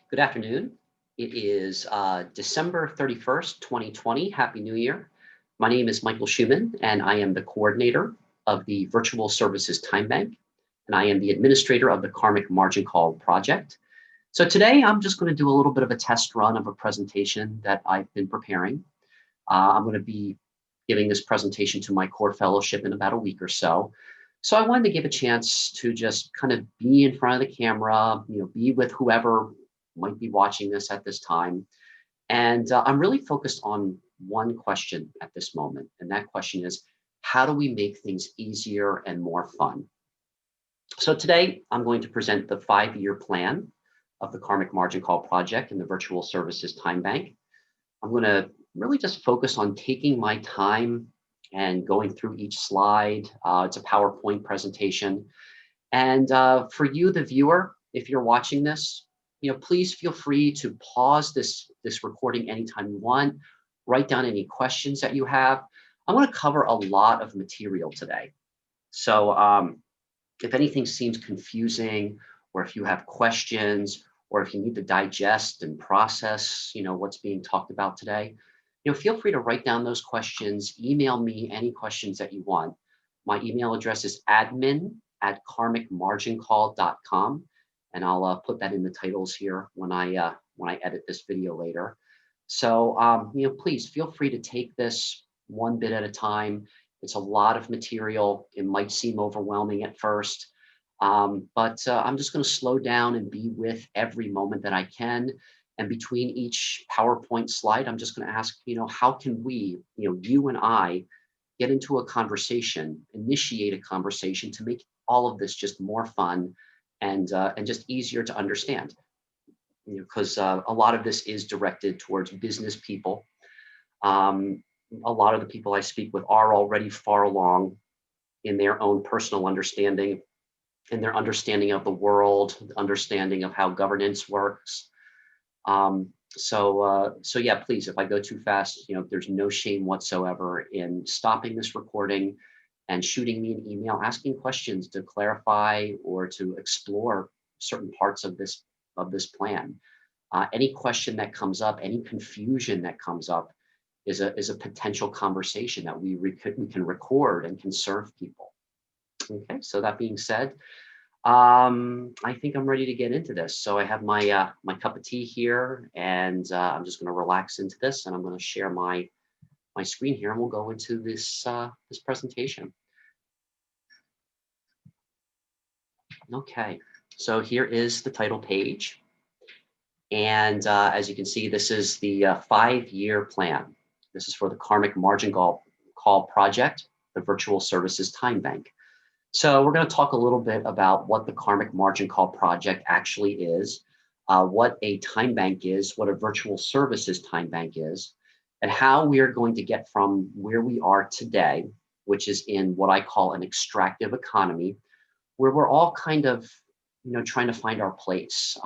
Good afternoon. It is December 31st, 2020. Happy New Year. My name is Michael Shoeman, and I am the coordinator of the Virtual Services Time Bank, and I am the administrator of the Karmic Margin Call Project. So today I'm just going to do a little bit of a test run of a presentation that I've been preparing. I'm going to be giving this presentation to my core fellowship in about a week or so. So I wanted to give a chance to just kind of be in front of the camera, be with whoever might be watching this at this time. And I'm really focused on one question at this moment. And that question is, how do we make things easier and more fun? So today I'm going to present the 5-year plan of the Karmic Margin Call Project and the Virtual Services Time Bank. I'm going to really just focus on taking my time and going through each slide. It's a PowerPoint presentation. And for you, the viewer, if you're watching this, please feel free to pause this recording anytime you want, write down any questions that you have. I want to cover a lot of material today. So if anything seems confusing, or if you have questions, or if you need to digest and process, what's being talked about today, feel free to write down those questions, email me any questions that you want. My email address is admin@karmicmargincall.com. And I'll put that in the titles here when I edit this video later. So please feel free to take this one bit at a time. It's a lot of material. It might seem overwhelming at first, but I'm just going to slow down and be with every moment that I can. And between each PowerPoint slide, I'm just going to ask, how can we, you and I, get into a conversation, initiate a conversation to make all of this just more fun and just easier to understand, because a lot of this is directed towards business people. A lot of the people I speak with are already far along in their own personal understanding, in their understanding of the world, understanding of how governance works. So yeah, please, if I go too fast, there's no shame whatsoever in stopping this recording and shooting me an email, asking questions to clarify or to explore certain parts of this plan. Any question that comes up, any confusion that comes up, is a potential conversation that we can record and can serve people. Okay, so that being said, I think I'm ready to get into this. So I have my my cup of tea here, and I'm just going to relax into this, and I'm going to share my screen here, and we'll go into this this presentation. Okay, so here is the title page, and as you can see, this is the 5-year plan. This is for the Karmic Margin Call Project, the Virtual Services Time Bank. So we're going to talk a little bit about what the Karmic Margin Call Project actually is, what a time bank is, what a virtual services time bank is, and how we are going to get from where we are today, which is in what I call an extractive economy, where we're all kind of trying to find our place,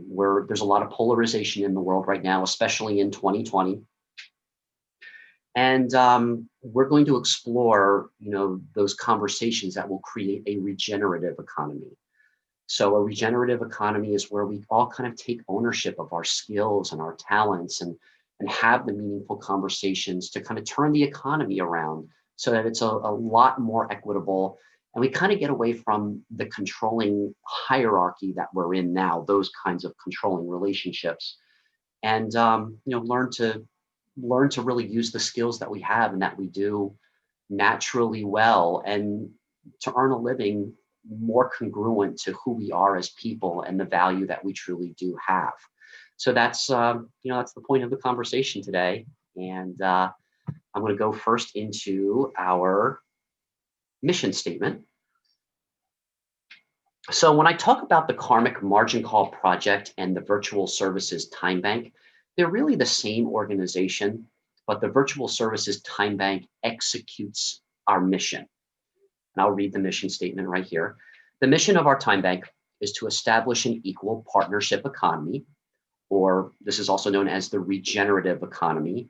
where there's a lot of polarization in the world right now, especially in 2020. And we're going to explore, those conversations that will create a regenerative economy. So a regenerative economy is where we all kind of take ownership of our skills and our talents and have the meaningful conversations to kind of turn the economy around so that it's a lot more equitable. And we kind of get away from the controlling hierarchy that we're in now, those kinds of controlling relationships, and learn to really use the skills that we have and that we do naturally well, and to earn a living more congruent to who we are as people and the value that we truly do have. So that's that's the point of the conversation today. And I'm going to go first into our mission statement. So when I talk about the Karmic Margin Call Project and the Virtual Services Time Bank, they're really the same organization, but the Virtual Services Time Bank executes our mission. And I'll read the mission statement right here. The mission of our time bank is to establish an equal partnership economy, or this is also known as the regenerative economy,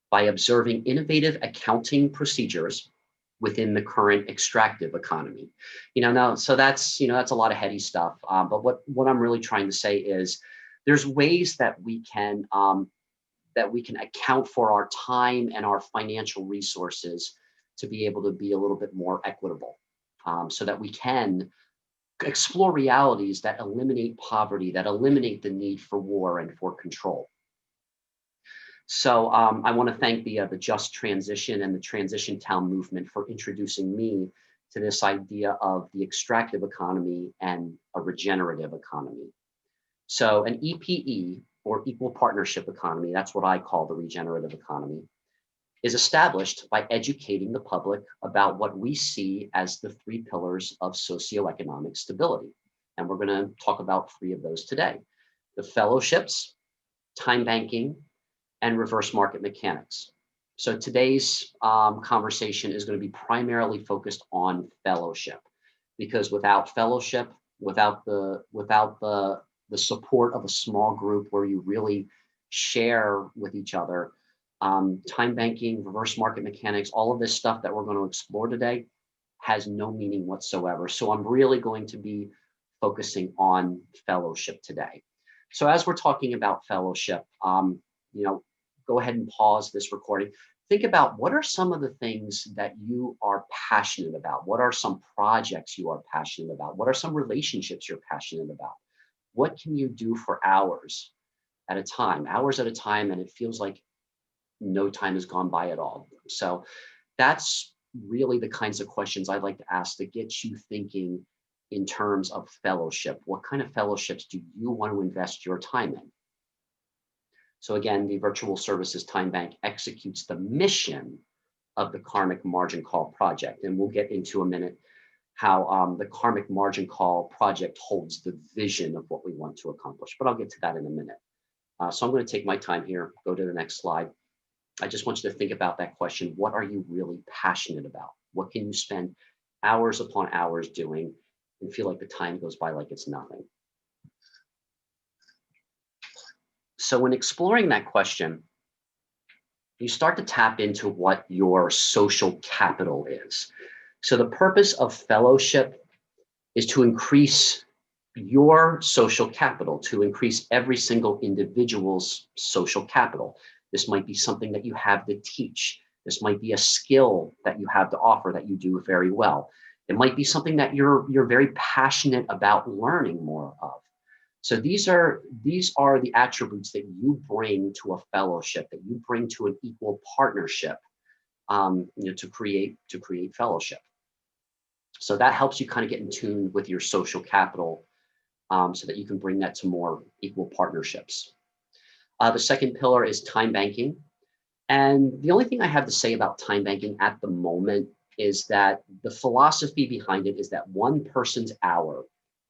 by observing innovative accounting procedures within the current extractive economy. So that's a lot of heady stuff. But what I'm really trying to say is there's ways that we can account for our time and our financial resources to be able to be a little bit more equitable, so that we can explore realities that eliminate poverty, that eliminate the need for war and for control. So I want to thank the Just Transition and the Transition Town movement for introducing me to this idea of the extractive economy and a regenerative economy. So an EPE, or equal partnership economy, that's what I call the regenerative economy, is established by educating the public about what we see as the three pillars of socioeconomic stability. And we're going to talk about three of those today: the fellowships, time banking, and reverse market mechanics. So today's conversation is going to be primarily focused on fellowship, because without fellowship, without the support of a small group where you really share with each other, time banking, reverse market mechanics, all of this stuff that we're going to explore today has no meaning whatsoever. So I'm really going to be focusing on fellowship today. So as we're talking about fellowship, go ahead and pause this recording. Think about, what are some of the things that you are passionate about? What are some projects you are passionate about? What are some relationships you're passionate about? What can you do for hours at a time, and it feels like no time has gone by at all? So that's really the kinds of questions I'd like to ask to get you thinking in terms of fellowship. What kind of fellowships do you want to invest your time in? So again, the Virtual Services Time Bank executes the mission of the Karmic Margin Call Project. And we'll get into a minute how the Karmic Margin Call Project holds the vision of what we want to accomplish, but I'll get to that in a minute. So I'm going to take my time here, go to the next slide. I just want you to think about that question. What are you really passionate about? What can you spend hours upon hours doing and feel like the time goes by like it's nothing? So when exploring that question, you start to tap into what your social capital is. So the purpose of fellowship is to increase your social capital, to increase every single individual's social capital. This might be something that you have to teach. This might be a skill that you have to offer that you do very well. It might be something that you're very passionate about learning more of. So these are the attributes that you bring to a fellowship, that you bring to an equal partnership, to create fellowship. So that helps you kind of get in tune with your social capital, so that you can bring that to more equal partnerships. The second pillar is time banking. And the only thing I have to say about time banking at the moment is that the philosophy behind it is that one person's hour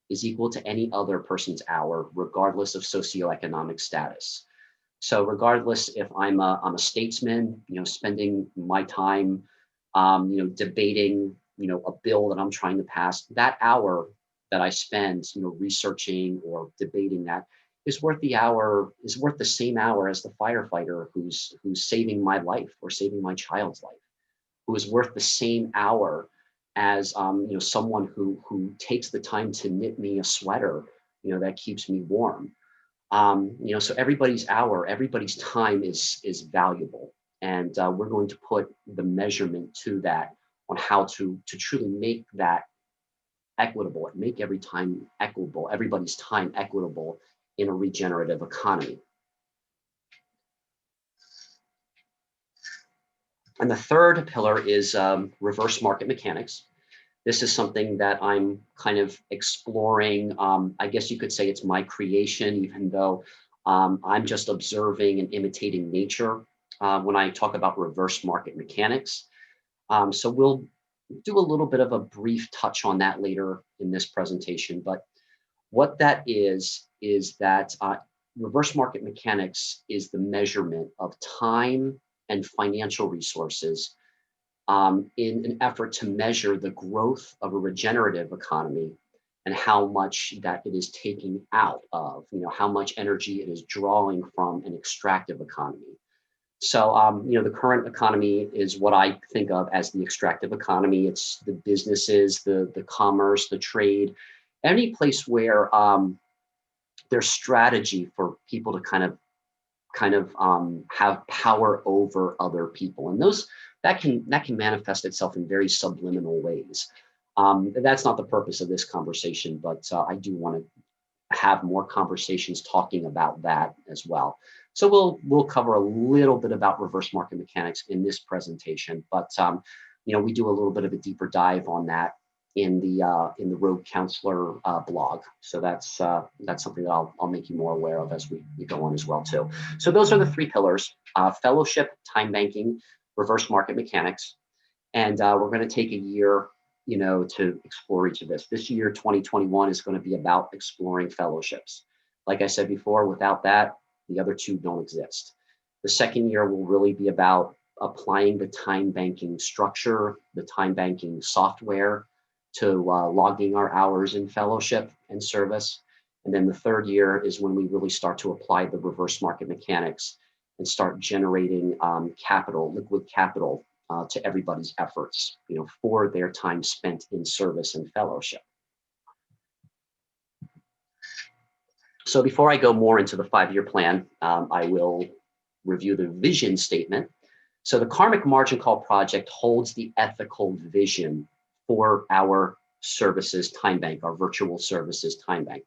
is equal to any other person's hour, regardless of socioeconomic status. So regardless if I'm a statesman, spending my time, debating, a bill that I'm trying to pass, that hour that I spend, researching or debating that is worth the same hour as the firefighter who's saving my life or saving my child's life, who is worth the same hour as someone who takes the time to knit me a sweater, that keeps me warm. So everybody's hour, everybody's time is valuable, and we're going to put the measurement to that on how to truly make that equitable, make everybody's time equitable in a regenerative economy. And the third pillar is reverse market mechanics. This is something that I'm kind of exploring. I guess you could say it's my creation, even though I'm just observing and imitating nature when I talk about reverse market mechanics. So we'll do a little bit of a brief touch on that later in this presentation. But what that is that reverse market mechanics is the measurement of time and financial resources in an effort to measure the growth of a regenerative economy and how much that it is taking out of, how much energy it is drawing from an extractive economy. So, the current economy is what I think of as the extractive economy. It's the businesses, the commerce, the trade, any place where their strategy for people to have power over other people, and that can manifest itself in very subliminal ways. That's not the purpose of this conversation, but I do want to have more conversations talking about that as well. So we'll cover a little bit about reverse market mechanics in this presentation, but we do a little bit of a deeper dive on that in the Rogue Counselor blog. So that's something that I'll make you more aware of as we go on as well too. So those are the three pillars: fellowship, time banking, reverse market mechanics, and we're going to take a year to explore each of this. This year, 2021, is going to be about exploring fellowships. Like I said before, without that, the other two don't exist. The second year will really be about applying the time banking structure, the time banking software to logging our hours in fellowship and service. And then the third year is when we really start to apply the reverse market mechanics and start generating capital, liquid capital, to everybody's efforts, for their time spent in service and fellowship. So before I go more into the 5-year plan, I will review the vision statement. So the Karmic Margin Call Project holds the ethical vision for our services time bank, our virtual services time bank.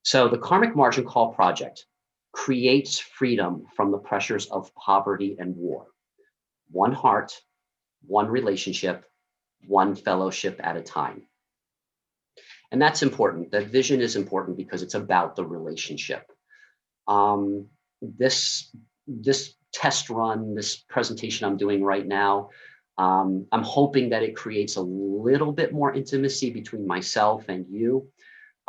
So the Karmic Margin Call Project creates freedom from the pressures of poverty and war. One heart, one relationship, one fellowship at a time. And that's important. That vision is important because it's about the relationship. This test run, this presentation I'm doing right now, I'm hoping that it creates a little bit more intimacy between myself and you.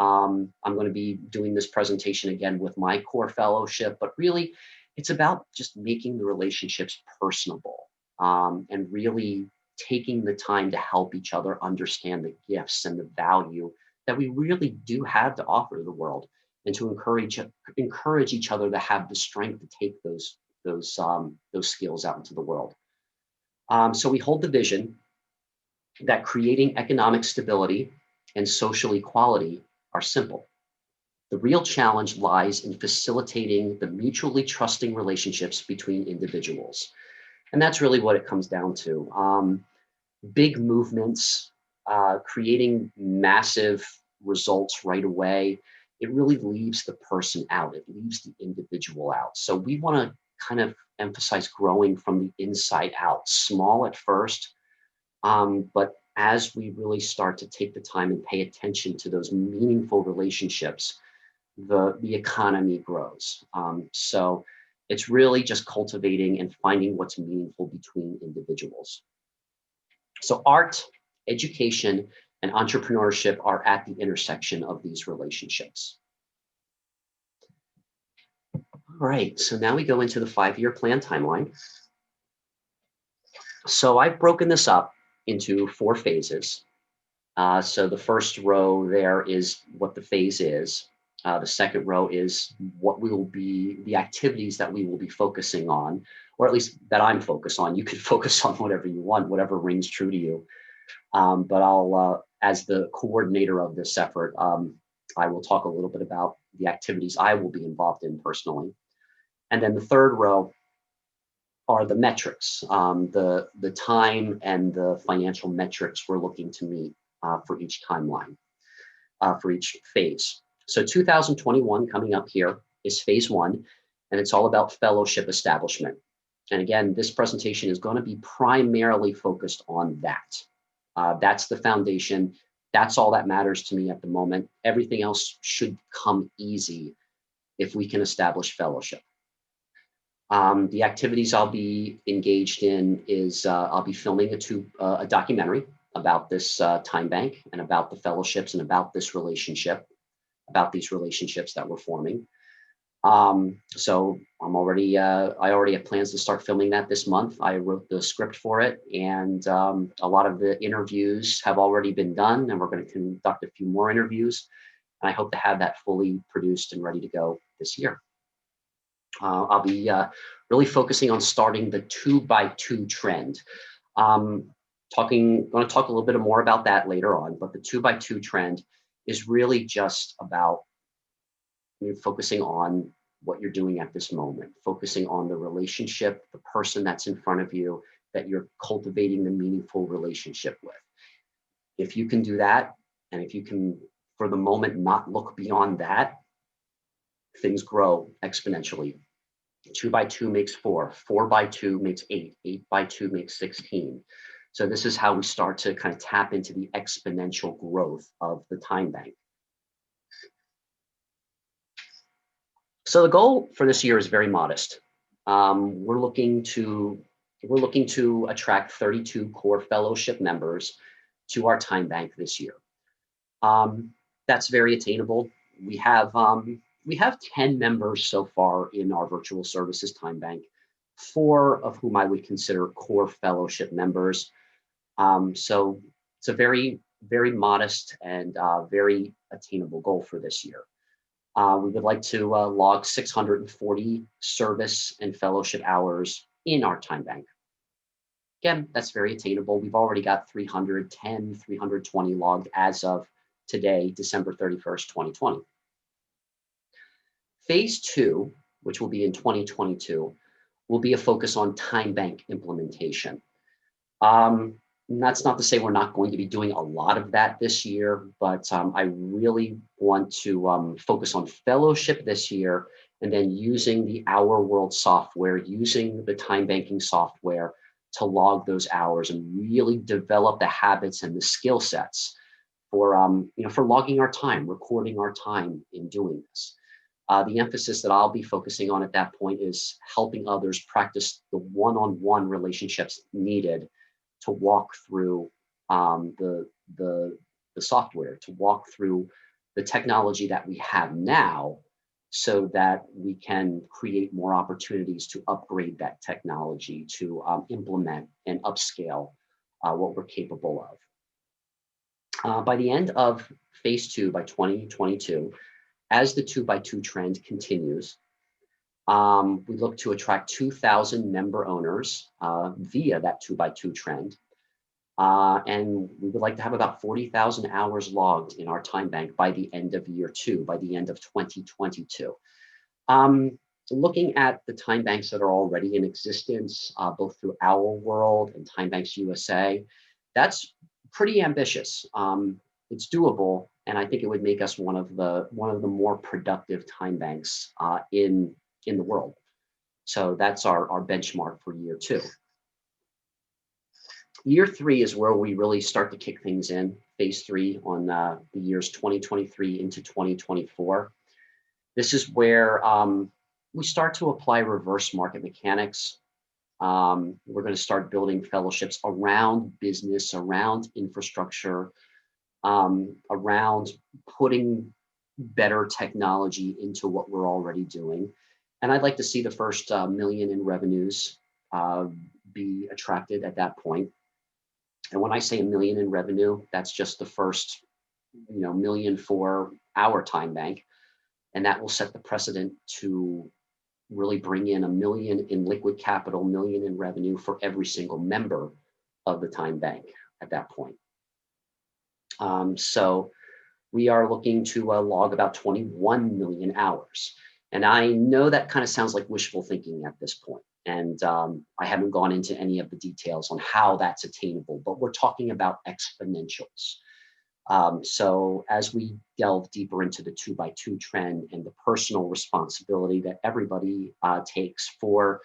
I'm going to be doing this presentation again with my core fellowship, but really it's about just making the relationships personable. And really taking the time to help each other understand the gifts and the value that we really do have to offer to the world, and to encourage each other to have the strength to take those skills out into the world. So we hold the vision that creating economic stability and social equality are simple. The real challenge lies in facilitating the mutually trusting relationships between individuals. And that's really what it comes down to. Big movements, creating massive results right away, it really leaves the person out. It leaves the individual out. So we want to kind of emphasize growing from the inside out, small at first, but as we really start to take the time and pay attention to those meaningful relationships, the economy grows. So it's really just cultivating and finding what's meaningful between individuals. So art, education, and entrepreneurship are at the intersection of these relationships. All right, so now we go into the 5-year plan timeline. So I've broken this up into 4 phases. So the first row there is what the phase is. The second row is what will be the activities that we will be focusing on, or at least that I'm focused on. You could focus on whatever you want, whatever rings true to you. But I'll, as the coordinator of this effort, I will talk a little bit about the activities I will be involved in personally. And then the third row are the metrics, the time and the financial metrics we're looking to meet for each timeline, for each phase. So 2021 coming up here is phase 1, and it's all about fellowship establishment. And again, this presentation is going to be primarily focused on that. That's the foundation. That's all that matters to me at the moment. Everything else should come easy if we can establish fellowship. The activities I'll be engaged in is I'll be filming a documentary about this time bank and about the fellowships and about this relationship, about these relationships that we're forming. So I already have plans to start filming that this month. I wrote the script for it, and a lot of the interviews have already been done, and we're going to conduct a few more interviews. And I hope to have that fully produced and ready to go this year. I'll be really focusing on starting the 2x2 trend. Going to talk a little bit more about that later on, but the 2x2 trend is really just about you're focusing on what you're doing at this moment, focusing on the relationship, the person that's in front of you, that you're cultivating the meaningful relationship with. If you can do that, and if you can, for the moment, not look beyond that, things grow exponentially. 2 by 2 makes 4, 4 by 2 makes 8, 8 by 2 makes 16. So this is how we start to kind of tap into the exponential growth of the time bank. So the goal for this year is very modest. We're looking to attract 32 core fellowship members to our time bank this year. That's very attainable. We have 10 members so far in our virtual services time bank, 4 of whom I would consider core fellowship members. So it's a very, very modest and very attainable goal for this year. We would like to log 640 service and fellowship hours in our time bank. Again, that's very attainable. We've already got 310, 320 logged as of today, December 31st, 2020. Phase 2, which will be in 2022, will be a focus on time bank implementation. That's not to say we're not going to be doing a lot of that this year, but I really want to focus on fellowship this year, and then using the Our World software, using the time banking software to log those hours and really develop the habits and the skill sets for for logging our time, recording our time in doing this. The emphasis that I'll be focusing on at that point is helping others practice the one-on-one relationships needed to walk through the software, to walk through the technology that we have now, so that we can create more opportunities to upgrade that technology, to implement and upscale what we're capable of. By the end of phase 2, by 2022, as the 2 by 2 trend continues, we look to attract 2,000 member owners via that 2 by 2 trend. And we would like to have about 40,000 hours logged in our time bank by the end of year 2, by the end of 2022. Looking at the time banks that are already in existence, both through Our World and Time Banks USA, that's pretty ambitious. It's doable, and I think it would make us one of the more productive time banks in the world. So that's our benchmark for year 2. Year 3 is where we really start to kick things in, phase 3 on the years 2023 into 2024. This is where we start to apply reverse market mechanics. We're going to start building fellowships around business, around infrastructure, around putting better technology into what we're already doing. And I'd like to see the first million in revenues be attracted at that point. And when I say $1 million in revenue, that's just the first million for our time bank. And that will set the precedent to really bring in $1 million in liquid capital, $1 million in revenue for every single member of the time bank at that point. So we are looking to log about 21 million hours. And I know that kind of sounds like wishful thinking at this point. And I haven't gone into any of the details on how that's attainable, but we're talking about exponentials. So as we delve deeper into the 2 by 2 trend and the personal responsibility that everybody takes for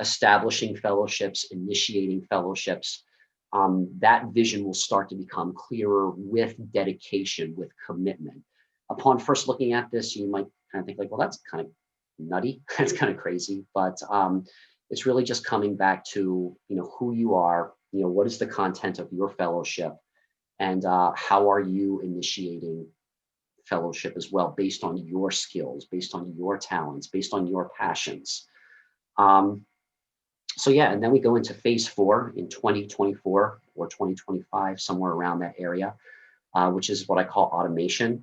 establishing fellowships, initiating fellowships, that vision will start to become clearer with dedication, with commitment. Upon first looking at this, you might kind of think like, well, that's kind of nutty. That's kind of crazy. But it's really just coming back to, who you are, what is the content of your fellowship, and how are you initiating fellowship as well, based on your skills, based on your talents, based on your passions. So yeah, and then we go into phase 4 in 2024 or 2025, somewhere around that area, which is what I call automation.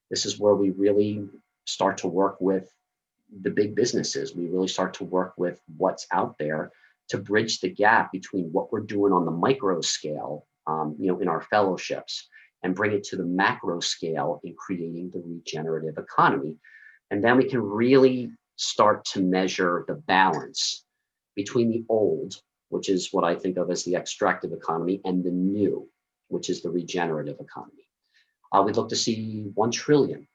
This is where we really start to work with the big businesses. We really start to work with what's out there to bridge the gap between what we're doing on the micro scale, in our fellowships, and bring it to the macro scale in creating the regenerative economy. And then we can really start to measure the balance between the old, which is what I think of as the extractive economy, and the new, which is the regenerative economy. We'd look to see 1 trillion.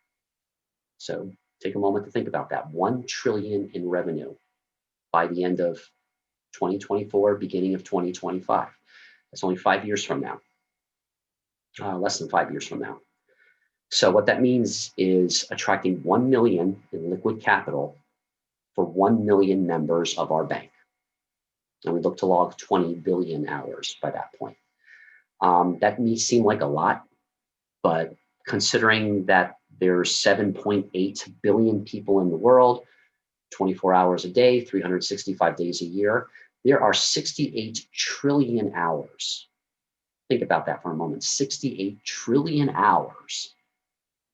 So take a moment to think about that. 1 trillion in revenue by the end of 2024, beginning of 2025. That's only 5 years from now, less than 5 years from now. So what that means is attracting 1 million in liquid capital for 1 million members of our bank. And we look to log 20 billion hours by that point. That may seem like a lot, but considering that there's 7.8 billion people in the world, 24 hours a day, 365 days a year, there are 68 trillion hours. Think about that for a moment. 68 trillion hours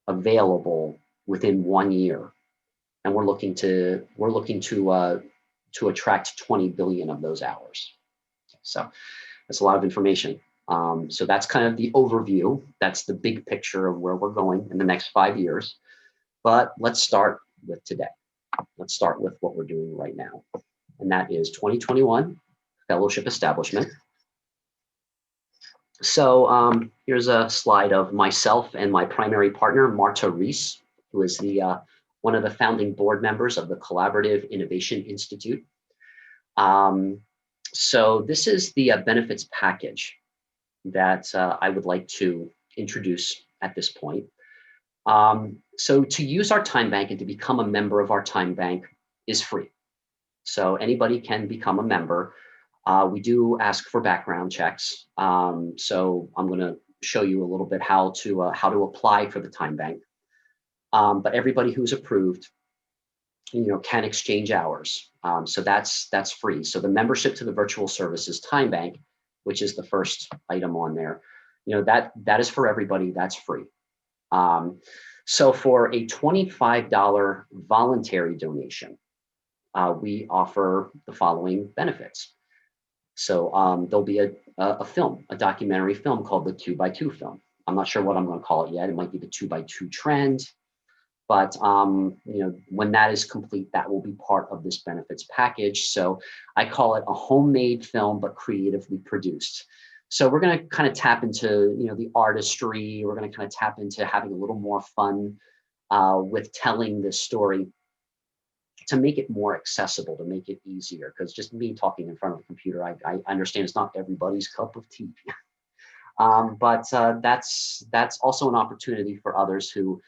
available within 1 year, and we're looking to attract 20 billion of those hours. So that's a lot of information. So that's kind of the overview. That's the big picture of where we're going in the next 5 years. But let's start with today. Let's start with what we're doing right now, and that is 2021 fellowship establishment. So here's a slide of myself and my primary partner, Marta Reese, who is the one of the founding board members of the Collaborative Innovation Institute. So this is the benefits package that I would like to introduce at this point. So to use our time bank and to become a member of our time bank is free. So anybody can become a member. We do ask for background checks. So I'm going to show you a little bit how to apply for the time bank. But everybody who's approved, can exchange hours. So that's free. So the membership to the Virtual Services Time Bank, which is the first item on there, that is for everybody. That's free. So for a $25 voluntary donation, we offer the following benefits. So there'll be a film, a documentary film called the 2x2 film. I'm not sure what I'm going to call it yet. It might be the 2x2 trend. But when that is complete, that will be part of this benefits package. So I call it a homemade film, but creatively produced. So we're going to kind of tap into the artistry. We're going to kind of tap into having a little more fun with telling this story to make it more accessible, to make it easier. Because just me talking in front of a computer, I understand it's not everybody's cup of tea. But that's also an opportunity for others who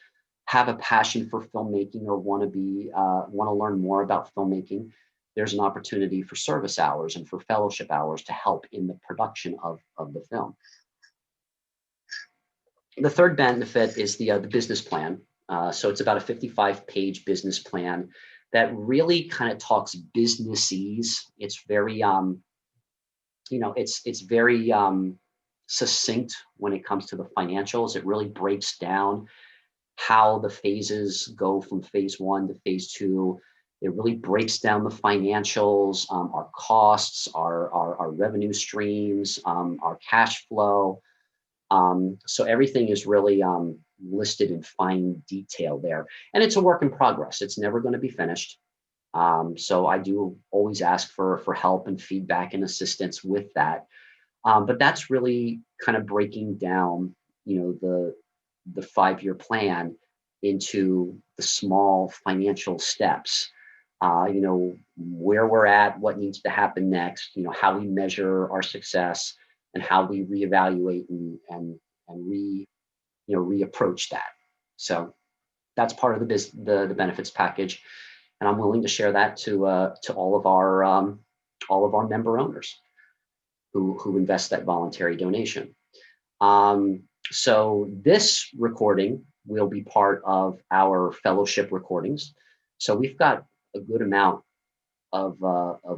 have a passion for filmmaking or want to learn more about filmmaking. There's an opportunity for service hours and for fellowship hours to help in the production of the film. The third benefit is the business plan. So it's about a 55-page business plan that really kind of talks businessese. It's very it's very succinct when it comes to the financials. It really breaks down how the phases go from phase 1 to phase 2. It really breaks down the financials, our costs, our revenue streams, our cash flow. So everything is really listed in fine detail there. And it's a work in progress. It's never going to be finished. So I do always ask for help and feedback and assistance with that. But that's really kind of breaking down, the 5-year plan into the small financial steps, where we're at, what needs to happen next, how we measure our success and how we reevaluate and reapproach that. So that's part of the benefits package. And I'm willing to share that to all of our member owners who invest that voluntary donation. So this recording will be part of our fellowship recordings. So we've got a good amount of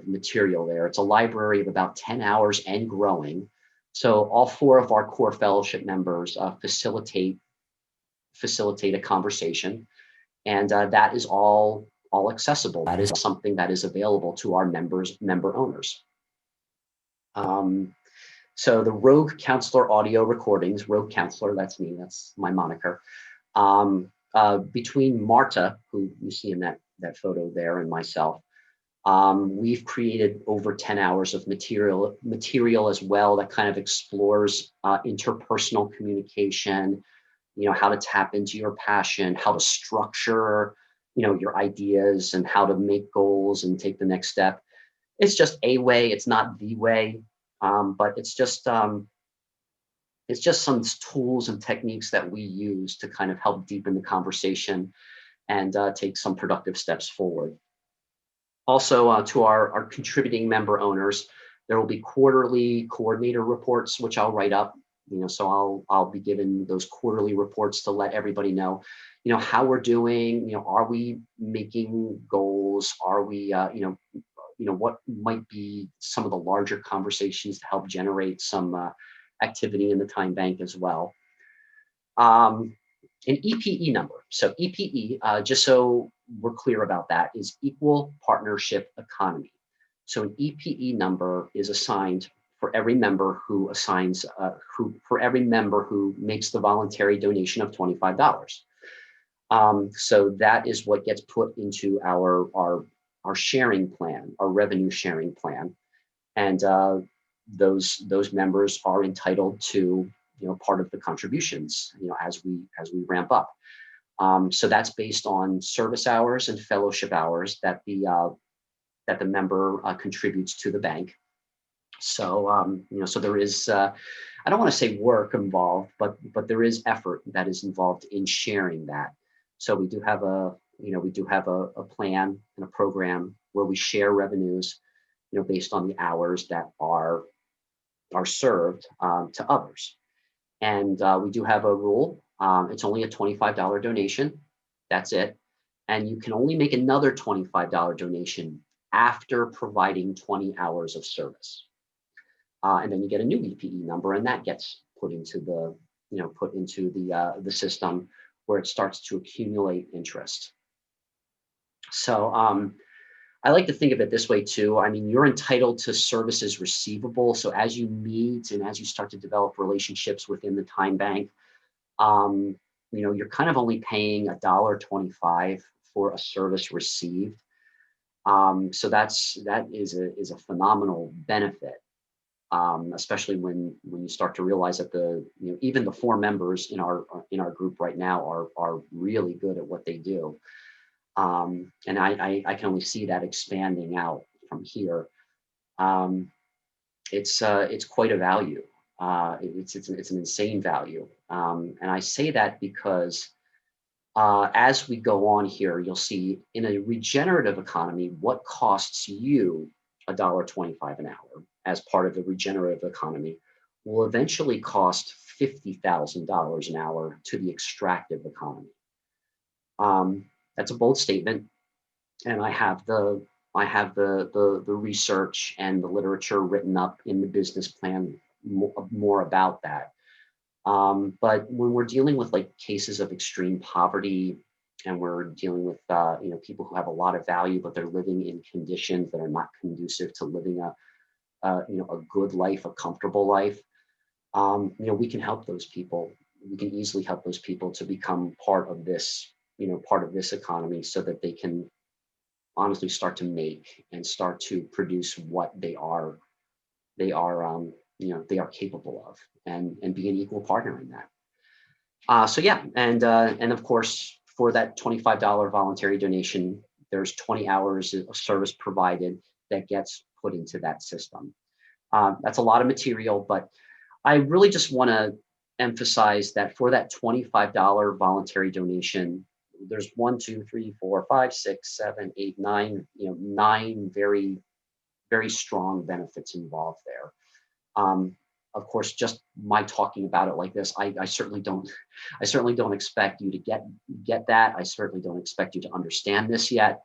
material there. It's a library of about 10 hours and growing. So all 4 of our core fellowship members facilitate a conversation, and that is all accessible. That is something that is available to our member owners. So the Rogue Counselor audio recordings, Rogue Counselor, that's me, that's my moniker. between Marta, who you see in that photo there, and myself, we've created over 10 hours of material as well that kind of explores interpersonal communication, how to tap into your passion, how to structure, your ideas, and how to make goals and take the next step. It's just a way, it's not the way, but it's just some tools and techniques that we use to kind of help deepen the conversation and take some productive steps forward. Also, to our contributing member owners, there will be quarterly coordinator reports, which I'll write up. So I'll be given those quarterly reports to let everybody know, how we're doing. Are we making goals? Are we, what might be some of the larger conversations to help generate some activity in the time bank as well. An EPE number. So EPE, just so we're clear about that, is Equal Partnership Economy. So an EPE number is assigned for every member who makes the voluntary donation of $25. So that is what gets put into our sharing plan, our revenue sharing plan, and those members are entitled to part of the contributions as we ramp up. So that's based on service hours and fellowship hours that the member contributes to the bank. So so there is I don't want to say work involved, but there is effort that is involved in sharing that. So we do have a plan and a program where we share revenues based on the hours that are served to others. And we do have a rule. It's only a $25 donation. That's it. And you can only make another $25 donation after providing 20 hours of service. And then you get a new EPE number, and that gets put into the system where it starts to accumulate interest. So I like to think of it this way too. I mean, you're entitled to services receivable. So as you meet and as you start to develop relationships within the time bank, you're kind of only paying $1.25 for a service received. So that is a phenomenal benefit, especially when you start to realize that even the 4 members in our group right now are really good at what they do. And I can only see that expanding out from here. It's quite a value. It's an insane value. And I say that because as we go on here, you'll see in a regenerative economy, what costs you $1.25 an hour as part of the regenerative economy will eventually cost $50,000 an hour to the extractive economy. That's a bold statement, and I have the research and the literature written up in the business plan more about that. But when we're dealing with like cases of extreme poverty, and we're dealing with people who have a lot of value, but they're living in conditions that are not conducive to living a good life, a comfortable life, we can help those people. We can easily help those people to become part of this economy, so that they can honestly start to make and start to produce what they are capable of, and be an equal partner in that. So yeah, and of course, for that $25 voluntary donation, there's 20 hours of service provided that gets put into that system. That's a lot of material, but I really just want to emphasize that for that $25 voluntary donation, there's 1, 2, 3, 4, 5, 6, 7, 8, 9, 9 very, very strong benefits involved there. Of course, just my talking about it like this, I certainly don't expect you to get that. I certainly don't expect you to understand this yet,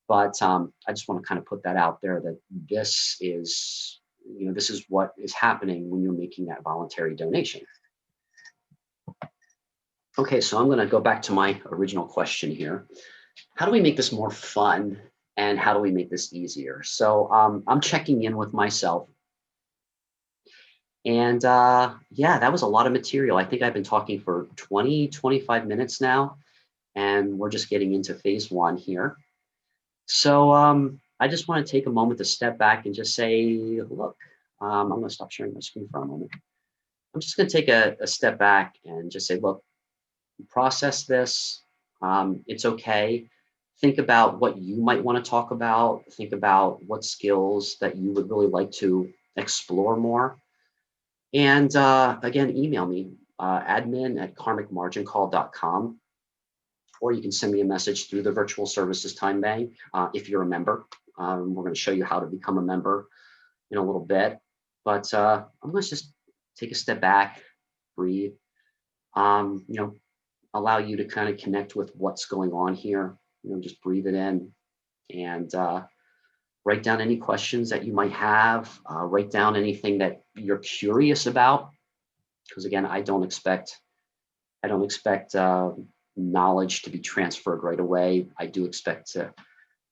but I just want to kind of put that out there, that this is what is happening when you're making that voluntary donation. Okay, so I'm going to go back to my original question here. How do we make this more fun, and how do we make this easier? So I'm checking in with myself. And yeah, that was a lot of material. I think I've been talking for 20, 25 minutes now. and we're just getting into phase one here. So I just want to take a moment to step back and just say, look, I'm going to stop sharing my screen for a moment. I'm just going to take a step back and just say, look, process this. It's okay. Think about what you might want to talk about. Think about what skills that you would really like to explore more. And again, email me, admin@karmicmargincall.com, or you can send me a message through the Virtual Services Time Bank if you're a member. We're going to show you how to become a member in a little bit. But I'm going to just take a step back, breathe, allow you to kind of connect with what's going on here. Just breathe it in and write down any questions that you might have. Write down anything that you're curious about, because again, I don't expect knowledge to be transferred right away. I do expect to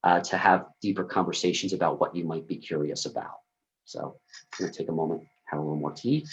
have deeper conversations about what you might be curious about. So I'm going to take a moment, have a little more tea.